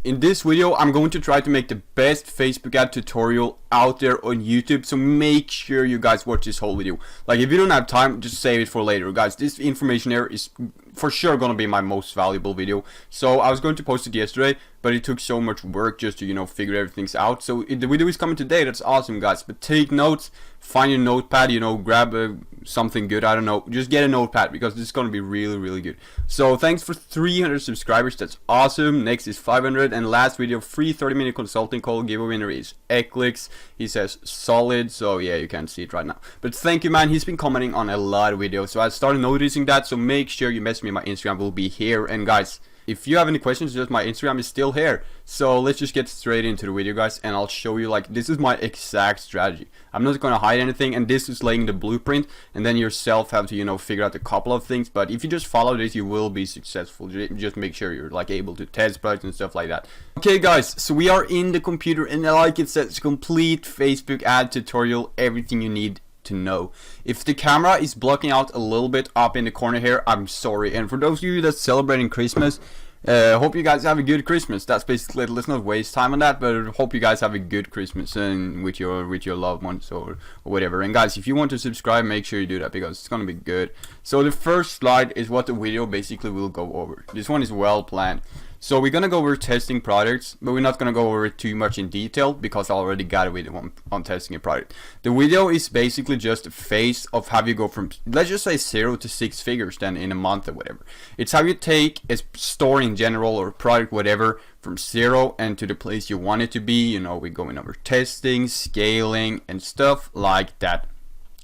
In this video, I'm going to try to make the best Facebook ad tutorial out there on YouTube, so make sure you guys watch this whole video. Like, if you don't have time, just save it for later. Guys, this information here is for sure gonna be my most valuable video. So I was going to post it yesterday, but it took so much work just to, figure everything out. So the video is coming today. That's awesome, guys. But take notes, find your notepad, grab something good. I don't know, just get a notepad because this is gonna be really, really good. So thanks for 300 subscribers. That's awesome. Next is 500, and last video, free 30-minute consulting call giveaway winner is Eclix. He says solid, so yeah, you can't see it right now. But thank you, man. He's been commenting on a lot of videos, so I started noticing that. So make sure you message me. My Instagram will be here. And guys, if you have any questions, just my Instagram is still here. So let's just get straight into the video, guys, and I'll show you, like, this is my exact strategy. I'm not gonna hide anything, and this is laying the blueprint, and then yourself have to figure out a couple of things. But if you just follow this, you will be successful. Just make sure you're like able to test products and stuff like that. Okay, guys, so we are in the computer, and like it says, complete Facebook ad tutorial, everything you need to know. If the camera is blocking out a little bit up in the corner here, I'm sorry. And for those of you that's celebrating Christmas, hope you guys have a good Christmas. That's basically it. Let's not waste time on that, but hope you guys have a good Christmas and with your loved ones or whatever. And guys, if you want to subscribe, make sure you do that because it's gonna be good. So the first slide is what the video basically will go over. This one is well planned. So we're gonna go over testing products, but we're not gonna go over it too much in detail because I already got a video on testing a product. The video is basically just a phase of how you go from, let's just say, 0 to 6 figures then in a month or whatever. It's how you take a store in general or product, whatever, from 0 and to the place you want it to be. We're going over testing, scaling, and stuff like that.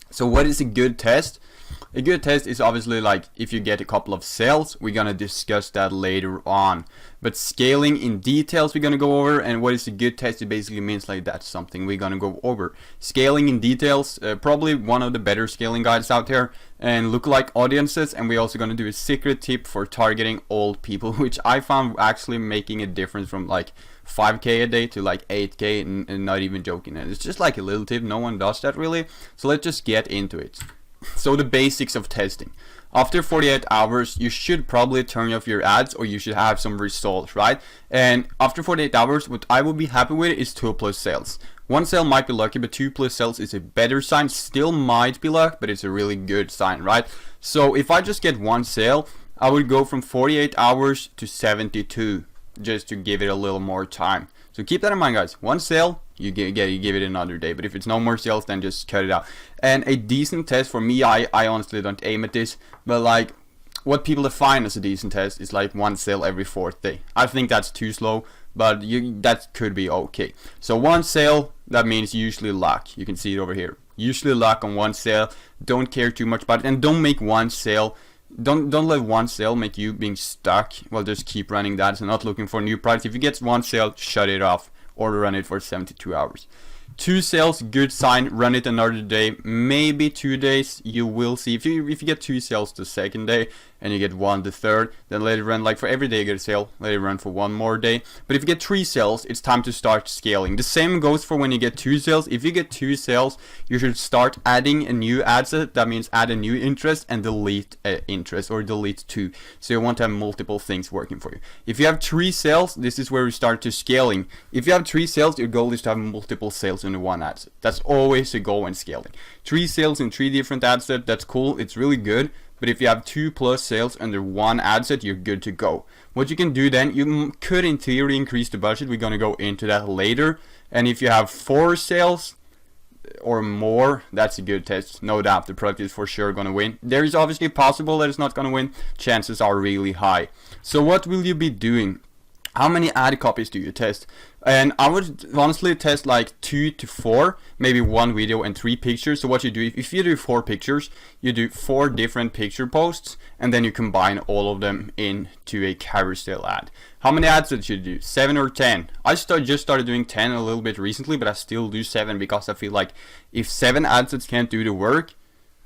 So what is a good test? A good test is obviously like if you get a couple of sales. We're gonna discuss that later on. But scaling in details we're gonna go over, and what is a good test, it basically means like that's something we're gonna go over. Scaling in details, probably one of the better scaling guides out there, and lookalike audiences, and we're also gonna do a secret tip for targeting old people, which I found actually making a difference from like 5k a day to like 8k, and not even joking. And it's just like a little tip, no one does that really. So let's just get into it. So the basics of testing. After 48 hours, you should probably turn off your ads, or you should have some results, right? And after 48 hours, what I would be happy with is 2+ sales. 1 sale might be lucky, but 2+ sales is a better sign. Still might be luck, but it's a really good sign, right? So if I just get 1 sale, I would go from 48 hours to 72, just to give it a little more time. So keep that in mind, guys. 1 sale, you give it another day. But if it's no more sales, then just cut it out. And a decent test for me, I honestly don't aim at this, but like what people define as a decent test is like 1 sale every 4th day. I think that's too slow, but that could be okay. So 1 sale, that means usually luck. You can see it over here. Usually luck on 1 sale. Don't care too much about it, and don't make 1 sale. Don't let 1 sale make you being stuck. Well, just keep running that. So not looking for new products. If you get 1 sale, shut it off or run it for 72 hours. 2 sales, good sign. Run it another day, maybe 2 days. You will see if you get 2 sales the 2nd day and you get 1 the 3rd, then let it run. Like for every day you get a sale, let it run for 1 more day. But if you get 3 sales, it's time to start scaling. The same goes for when you get 2 sales. If you get 2 sales, you should start adding a new ad set. That means add a new interest and delete interest, or delete 2. So you want to have multiple things working for you. If you have 3 sales, this is where we start to scaling. If you have 3 sales, your goal is to have multiple sales in 1 ad set. That's always the goal when scaling. 3 sales in 3 different ad sets, that's cool, it's really good. But if you have 2+ sales under 1 ad set, you're good to go. What you can do then, you could in theory increase the budget. We're gonna go into that later. And if you have 4 sales or more, that's a good test. No doubt the product is for sure gonna win. There is obviously possible that it's not gonna win. Chances are really high. So what will you be doing? How many ad copies do you test? And I would honestly test like 2 to 4, maybe 1 video and 3 pictures. So what you do, if you do 4 pictures, you do 4 different picture posts, and then you combine all of them into a carousel ad. How many ads did you do? 7 or 10? I just started doing 10 a little bit recently, but I still do 7 because I feel like if 7 ad sets can't do the work,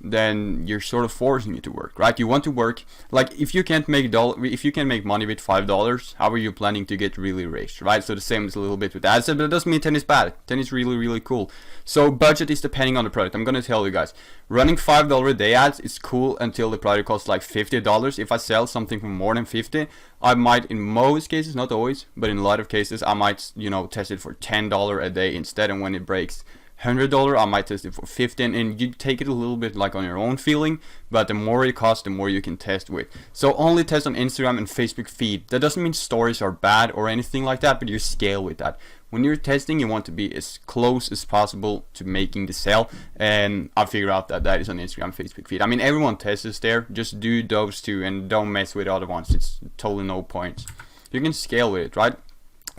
then you're sort of forcing it to work, right? You want to work, like if you can't make money with $5, how are you planning to get really rich, right? So the same is a little bit with ads, but it doesn't mean 10 is bad. 10 is really, really cool. So budget is depending on the product. I'm gonna tell you guys, running $5 a day ads is cool until the product costs like $50. If I sell something for more than 50, I might, in most cases, not always, but in a lot of cases, I might, test it for $10 a day instead. And when it breaks $100, I might test it for $15, and you take it a little bit like on your own feeling, but the more it costs, the more you can test with. So only test on Instagram and Facebook feed. That doesn't mean stories are bad or anything like that, but you scale with that. When you're testing, you want to be as close as possible to making the sale, and I figured out that is on Instagram, Facebook feed. I mean, everyone tests there. Just do those two and don't mess with the other ones. It's totally no point. You can scale with it, right?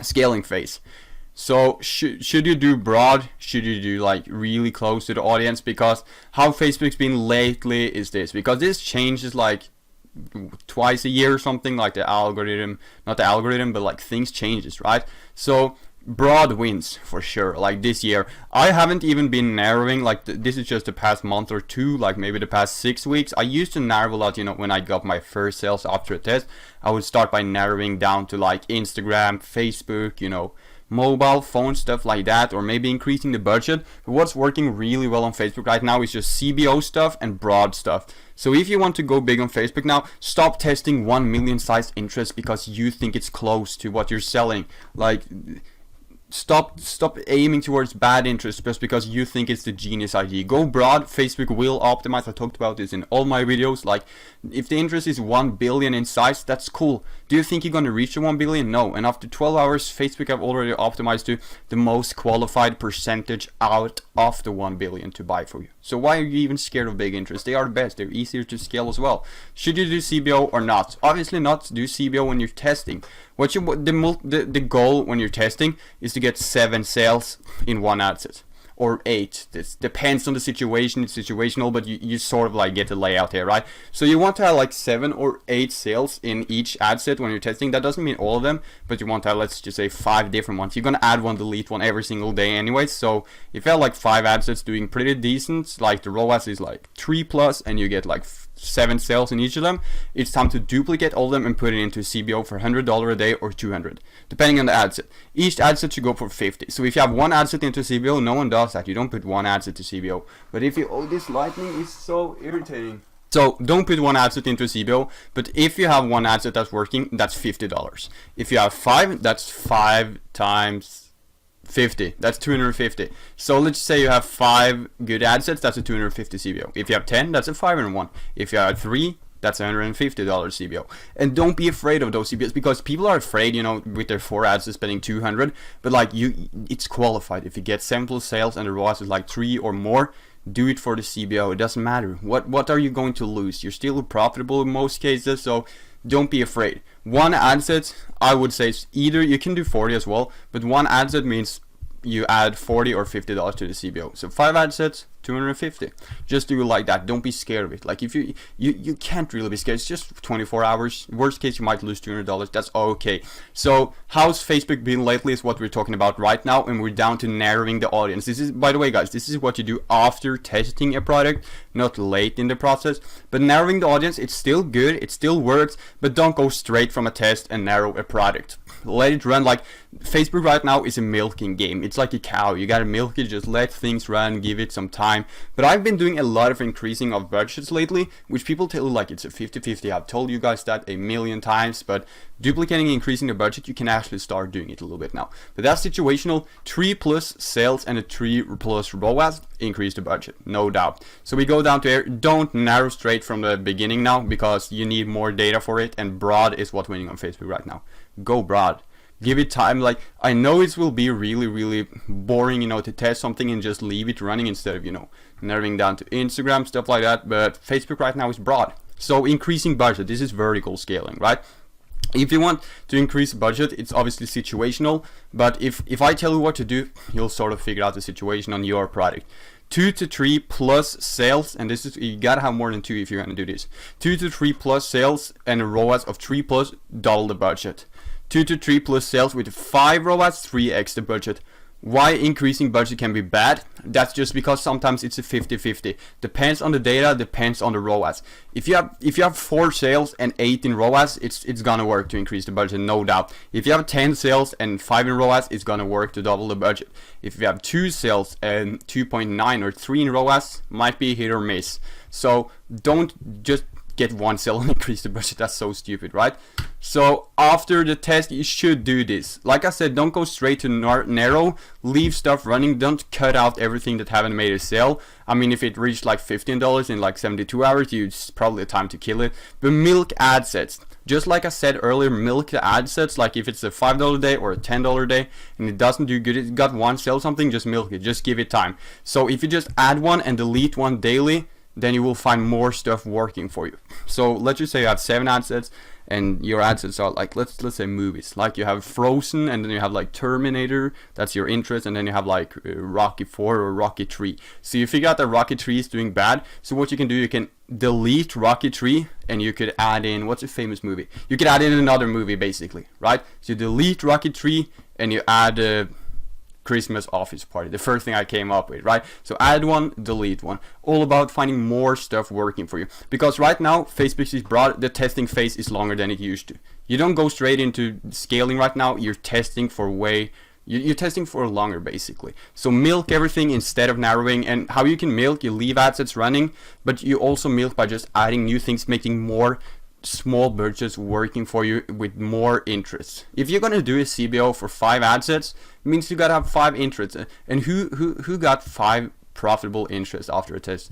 Scaling phase. So should you do broad? Should you do like really close to the audience? Because how Facebook's been lately is this, because this changes like twice a year or something, like the algorithm, not the algorithm, but like things changes, right? So broad wins for sure. Like this year, I haven't even been narrowing, like this is just the past month or two, like maybe the past 6 weeks. I used to narrow a lot, when I got my first sales after a test. I would start by narrowing down to like Instagram, Facebook, mobile phone, stuff like that, or maybe increasing the budget. But what's working really well on Facebook right now is just CBO stuff and broad stuff. So if you want to go big on Facebook now, stop testing 1 million size interest because you think it's close to what you're selling. Like stop aiming towards bad interest just because you think it's the genius idea. Go broad. Facebook will optimize. I talked about this in all my videos. Like if the interest is 1 billion in size, that's cool. Do you think you're going to reach the 1 billion? No. And after 12 hours, Facebook have already optimized to the most qualified percentage out of the 1 billion to buy for you. So why are you even scared of big interest? They are the best. They're easier to scale as well. Should you do CBO or not? Obviously not. Do CBO when you're testing. The goal when you're testing is to get 7 sales in one ad set, or 8. This depends on the situation. It's situational, but you sort of like get the layout here, right? So you want to have like 7 or 8 sales in each ad set when you're testing. That doesn't mean all of them, but you want to have, let's just say, 5 different ones. You're gonna add one, delete one every single day anyway. So if you have like 5 ad sets doing pretty decent, like the ROAS is like 3+, and you get like 7 sales in each of them, it's time to duplicate all of them and put it into CBO for $100 a day or $200, depending on the ad set. Each ad set should go for 50. So if you have one ad set into CBO, no one does that. You don't put one ad set to CBO. But if you, this lightning is so irritating. So don't put one ad set into CBO, but if you have one ad set that's working, that's $50. If you have 5, that's 5 times 50, that's 250. So let's say you have 5 good ad sets, that's a 250 CBO. If you have 10, that's a 501. If you have 3, that's $150 CBO. And don't be afraid of those CBOs, because people are afraid, with their 4 ads spending 200, but like it's qualified. If you get sample sales and the ROAS is like 3 or more, do it for the CBO. It doesn't matter. What are you going to lose? You're still profitable in most cases, so don't be afraid. One ad set, I would say, either you can do 40 as well, but one ad set means you add $40 or $50 to the CBO. So 5 ad sets, 250. Just do it like that. Don't be scared of it. Like if you can't really be scared. It's just 24 hours. Worst case, you might lose $200. That's okay. So how's Facebook been lately is what we're talking about right now, and we're down to narrowing the audience. This is, by the way, guys, this is what you do after testing a product, not late in the process. But narrowing the audience, it's still good. It still works, but don't go straight from a test and narrow a product. Let it run. Like Facebook right now is a milking game. It's like a cow. You gotta milk it. Just let things run. Give it some time. But I've been doing a lot of increasing of budgets lately, which people tell you like it's a 50-50. I've told you guys that a million times, but duplicating and increasing the budget, you can actually start doing it a little bit now. But that's situational. 3+ sales and a 3+ ROAS increase the budget, no doubt. So we go down to here. Don't narrow straight from the beginning now, because you need more data for it, and broad is what's winning on Facebook right now. Go broad. Give it time. Like, I know it will be really, really boring, to test something and just leave it running instead of, narrowing down to Instagram, stuff like that. But Facebook right now is broad. So increasing budget, this is vertical scaling, right? If you want to increase budget, it's obviously situational. But if I tell you what to do, you'll sort of figure out the situation on your product. 2 to 3+ sales, and this is, you gotta have more than 2 if you're gonna do this. 2 to 3+ sales and a ROAS of 3+, double the budget. 2 to 3+ sales with 5 ROAS, 3x the budget. Why increasing budget can be bad? That's just because sometimes it's a 50-50. Depends on the data, depends on the ROAS. If you have 4 sales and 8 in ROAS, it's gonna work to increase the budget, no doubt. If you have 10 sales and 5 in ROAS, it's gonna work to double the budget. If you have 2 sales and 2.9 or 3 in ROAS, might be hit or miss. So don't just get 1 sale and increase the budget. That's so stupid, right? So after the test, you should do this. Like I said, don't go straight to narrow. Leave stuff running. Don't cut out everything that haven't made a sale. I mean, if it reached like $15 in like 72 hours, it's probably time to kill it. But milk ad sets. Just like I said earlier, milk the ad sets. Like if it's a $5 day or a $10 day and it doesn't do good, it got 1 sale something, just milk it. Just give it time. So if you just add 1 and delete 1 daily, then you will find more stuff working for you. So let's just say you have 7 ad sets and your ad sets are like, let's say movies. Like you have Frozen, and then you have like Terminator, that's your interest, and then you have like Rocky 4 or Rocky 3. So you figure out that Rocky 3 is doing bad. So what you can do, you can delete Rocky 3 and you could add in, what's a famous movie? You could add in another movie basically, right? So you delete Rocky 3 and you add Christmas Office Party, the first thing I came up with, right? So add 1, delete 1. All about finding more stuff working for you. Because right now, Facebook is broad, the testing phase is longer than it used to. You don't go straight into scaling right now, you're testing for you're testing for longer basically. So milk everything instead of narrowing. And how you can milk, you leave ad sets running, but you also milk by just adding new things, making more small budgets working for you with more interests. If you're gonna do a CBO for 5 ad sets, it means you gotta have 5 interests. And who got 5 profitable interests after a test?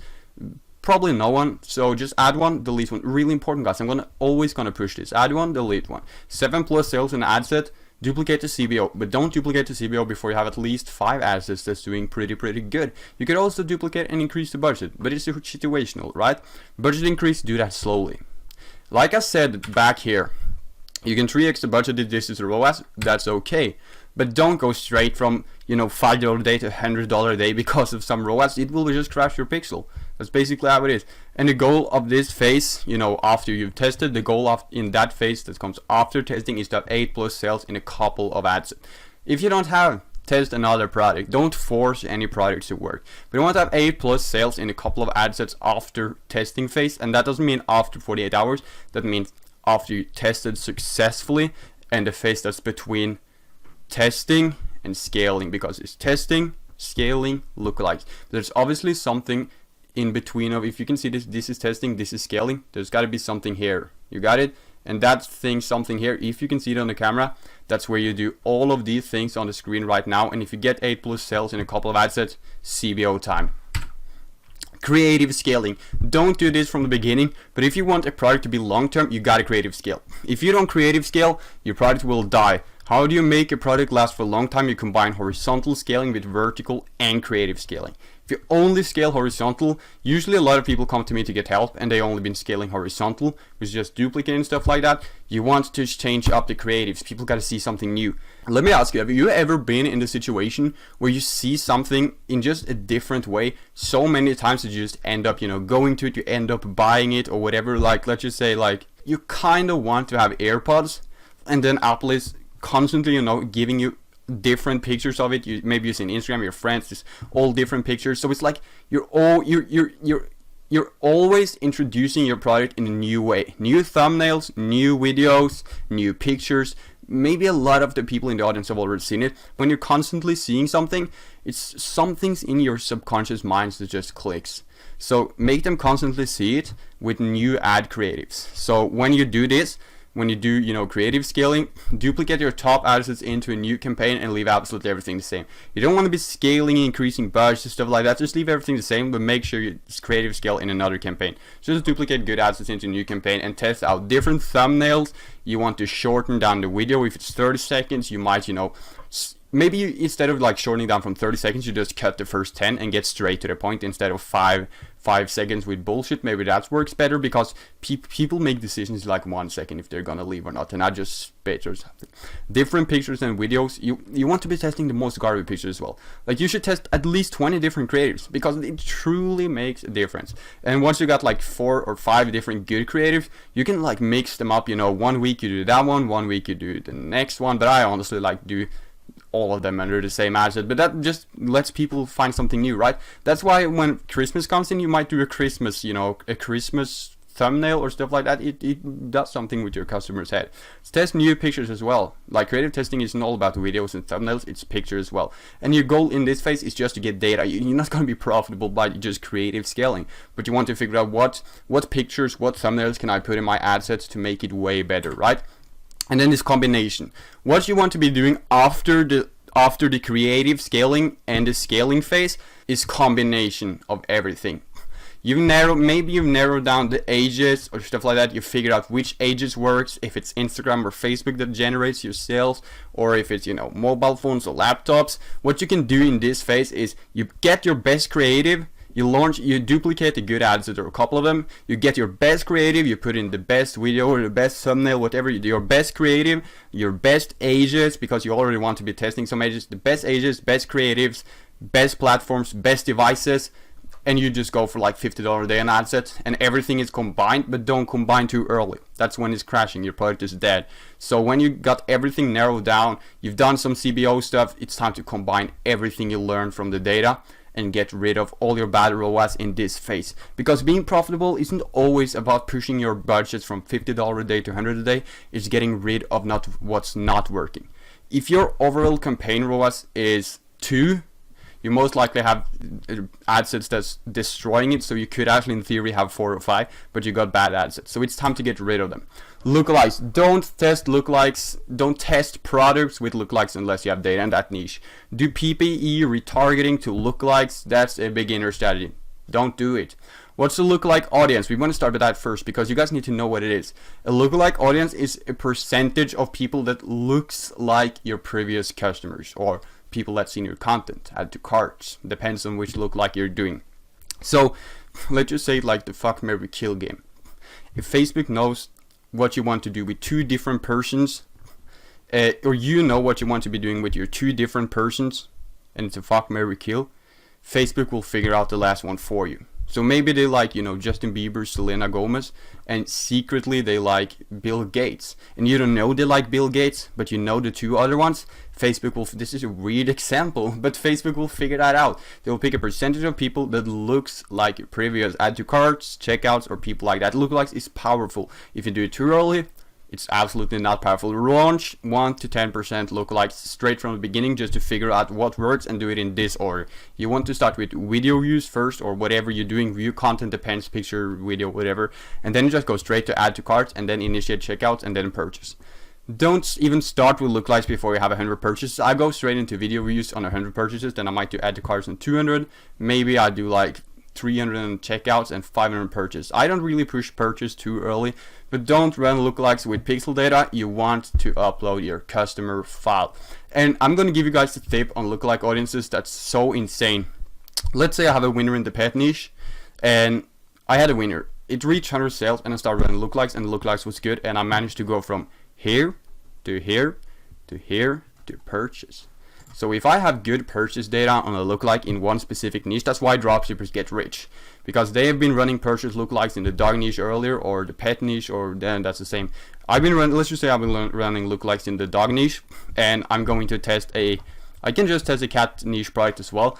Probably no one. So just add 1, delete 1. Really important, guys. I'm always gonna push this. Add 1, delete 1. 7+ sales in an ad set. Duplicate the CBO, but don't duplicate the CBO before you have at least 5 ad sets that's doing pretty good. You could also duplicate and increase the budget, but it's situational, right? Budget increase, do that slowly. Like I said back here, you can 3x the budget if this is a ROAS, that's okay. But don't go straight from, $5 a day to $100 a day because of some ROAS. It will just crash your pixel. That's basically how it is. And the goal of this phase, after you've tested, the goal in that phase that comes after testing is to have 8+ sales in a couple of ads. If you don't have, test another product. Don't force any products to work. But you want to have 8+ sales in a couple of ad sets after testing phase, and that doesn't mean after 48 hours. That means after you tested successfully, and the phase that's between testing and scaling, because it's testing, scaling, lookalikes. There's obviously something in between of, if you can see this is testing, this is scaling. There's got to be something here. You got it? And that thing, something here, if you can see it on the camera, that's where you do all of these things on the screen right now. And if you get 8+ sales in a couple of ad sets, CBO time. Creative scaling. Don't do this from the beginning, but if you want a product to be long-term, you gotta creative scale. If you don't creative scale, your product will die. How do you make a product last for a long time? You combine horizontal scaling with vertical and creative scaling. If you only scale horizontal, usually a lot of people come to me to get help and they only been scaling horizontal, which is just duplicate and stuff like that. You want to change up the creatives. People got to see something new. Let me ask you, have you ever been in the situation where you see something in just a different way so many times that you just end up, going to it, you end up buying it or whatever? Like, let's just say, like, you kind of want to have AirPods and then Apple is constantly, giving you different pictures of it. Maybe you've seen Instagram, your friends, just all different pictures. So it's like you're always introducing your product in a new way. New thumbnails, new videos, new pictures. Maybe a lot of the people in the audience have already seen it. When you're constantly seeing something, it's something's in your subconscious minds that just clicks. So make them constantly see it with new ad creatives. So when you do this, when you do, creative scaling, duplicate your top assets into a new campaign and leave absolutely everything the same. You don't want to be scaling, increasing budgets and stuff like that. Just leave everything the same, but make sure you creative scale in another campaign. Just duplicate good assets into a new campaign and test out different thumbnails. You want to shorten down the video. If it's 30 seconds, you might, maybe instead of like shortening down from 30 seconds, you just cut the first 10 and get straight to the point instead of 5 seconds with bullshit. Maybe that works better because people make decisions like 1 second if they're gonna leave or not, and not just spit or something. Different pictures and videos. You want to be testing the most garbage pictures as well. Like you should test at least 20 different creatives because it truly makes a difference. And once you got like 4 or 5 different good creatives, you can like mix them up. 1 week you do that one week you do the next one. But I honestly like do all of them under the same asset, but that just lets people find something new, right? That's why when Christmas comes in, you might do a Christmas, a Christmas thumbnail or stuff like that. It does something with your customer's head. Test new pictures as well. Like, creative testing isn't all about videos and thumbnails, it's pictures as well. And your goal in this phase is just to get data. You're not going to be profitable by just creative scaling, but you want to figure out what pictures, what thumbnails can I put in my ad sets to make it way better, right? And then this combination. What you want to be doing after the creative scaling and the scaling phase is combination of everything. Maybe you've narrowed down the ages or stuff like that. You figured out which ages works, if it's Instagram or Facebook that generates your sales, or if it's, mobile phones or laptops. What you can do in this phase is you get your best creative, you duplicate the good ads, or a couple of them, you get your best creative, you put in the best video or the best thumbnail, whatever, your best creative, your best ages, because you already want to be testing some ages, the best ages, best creatives, best platforms, best devices, and you just go for like $50 a day on ad sets, and everything is combined, but don't combine too early. That's when it's crashing, your product is dead. So when you got everything narrowed down, you've done some CBO stuff, it's time to combine everything you learned from the data and get rid of all your bad ROAS in this phase. Because being profitable isn't always about pushing your budgets from $50 a day to $100 a day, it's getting rid of what's not working. If your overall campaign ROAS is 2, you most likely have ad sets that's destroying it, so you could actually in theory have 4 or 5, but you got bad ad sets, so it's time to get rid of them. Lookalikes. Don't test lookalikes, don't test products with lookalikes unless you have data in that niche. Do PPE retargeting to lookalikes, that's a beginner strategy. Don't do it. What's a lookalike audience? We want to start with that first because you guys need to know what it is. A lookalike audience is a percentage of people that looks like your previous customers or people that seen your content, add to carts, depends on which lookalike you're doing. So let's just say like the fuck, marry, kill game. If Facebook knows what you want to do with 2 different persons, or you know what you want to be doing with your 2 different persons, and it's a fuck, marry, kill, Facebook will figure out the last one for you. So maybe they like, Justin Bieber, Selena Gomez, and secretly they like Bill Gates. And you don't know they like Bill Gates, but you know the 2 other ones. Facebook will, this is a weird example, but Facebook will figure that out. They will pick a percentage of people that looks like previous add to carts, checkouts, or people like that. Lookalikes is powerful. If you do it too early, it's absolutely not powerful. Launch 1 to 10% lookalikes straight from the beginning just to figure out what works and do it in this order. You want to start with video views first, or whatever you're doing, view content, depends, picture, video, whatever, and then just go straight to add to cart and then initiate checkouts and then purchase. Don't even start with lookalikes before you have 100 purchases. I go straight into video views on 100 purchases, then I might do add to carts on 200. Maybe I do like 300 checkouts and 500 purchase. I don't really push purchase too early, but don't run lookalikes with pixel data. You want to upload your customer file. And I'm going to give you guys a tip on lookalike audiences that's so insane. Let's say I have a winner in the pet niche, and I had a winner. It reached 100 sales, and I started running lookalikes, and the lookalikes was good, and I managed to go from here to here to here to purchase. So if I have good purchase data on a lookalike in one specific niche, that's why dropshippers get rich, because they have been running purchase lookalikes in the dog niche earlier, or the pet niche, or then that's the same. Let's just say I've been running lookalikes in the dog niche, and I'm going to I can just test a cat niche product as well.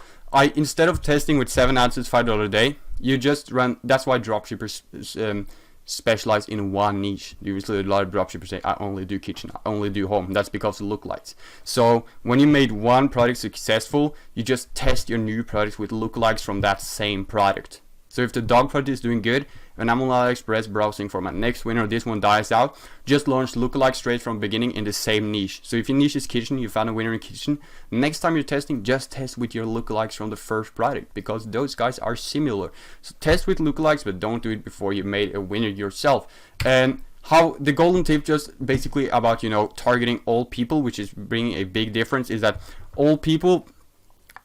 Instead of testing with 7 ads at $5 a day, you just run. That's why dropshippers specialize in one niche. Usually a lot of dropshippers say, I only do kitchen, I only do home. That's because of lookalikes. So when you made one product successful, you just test your new products with lookalikes from that same product. So if the dog product is doing good, and I'm on AliExpress browsing for my next winner, this one dies out, just launch lookalike straight from the beginning in the same niche. So if your niche is kitchen, you found a winner in kitchen, next time you're testing, just test with your lookalikes from the first product, because those guys are similar. So test with lookalikes, but don't do it before you made a winner yourself. And how the golden tip, just basically about targeting all people, which is bringing a big difference, is that all people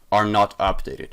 are not updated.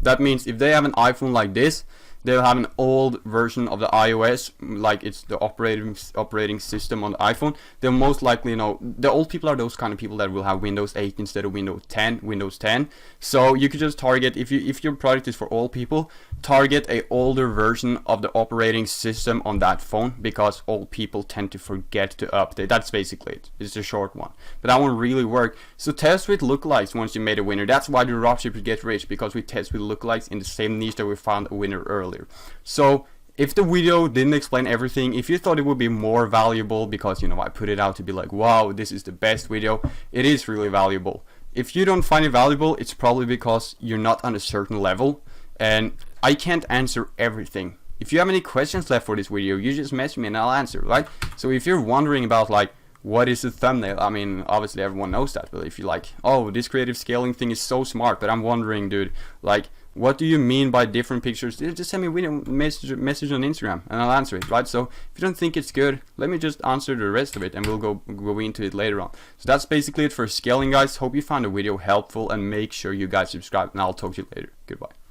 That means if they have an iPhone like this, they'll have an old version of the iOS, like it's the operating system on the iPhone. They'll most likely, you know, the old people are those kind of people that will have Windows 8 instead of Windows 10. So you could just target, if your product is for all people, target a older version of the operating system on that phone, because old people tend to forget to update. That's basically it. It's a short one, but that won't really work. So test with lookalikes once you made a winner. That's why the dropshippers get rich, because we test with lookalikes in the same niche that we found a winner earlier. So if the video didn't explain everything, if you thought it would be more valuable because, you know, I put it out to be like, wow, this is the best video, it is really valuable. If you don't find it valuable, it's probably because you're not on a certain level, and I can't answer everything. If you have any questions left for this video, you just message me and I'll answer, right? So if you're wondering about like, what is the thumbnail? I mean, obviously everyone knows that, but if you're like, oh, this creative scaling thing is so smart, but I'm wondering, dude, like, what do you mean by different pictures? Just send me a message on Instagram and I'll answer it, right? So if you don't think it's good, let me just answer the rest of it and we'll go into it later on. So that's basically it for scaling, guys. Hope you found the video helpful, and make sure you guys subscribe, and I'll talk to you later. Goodbye.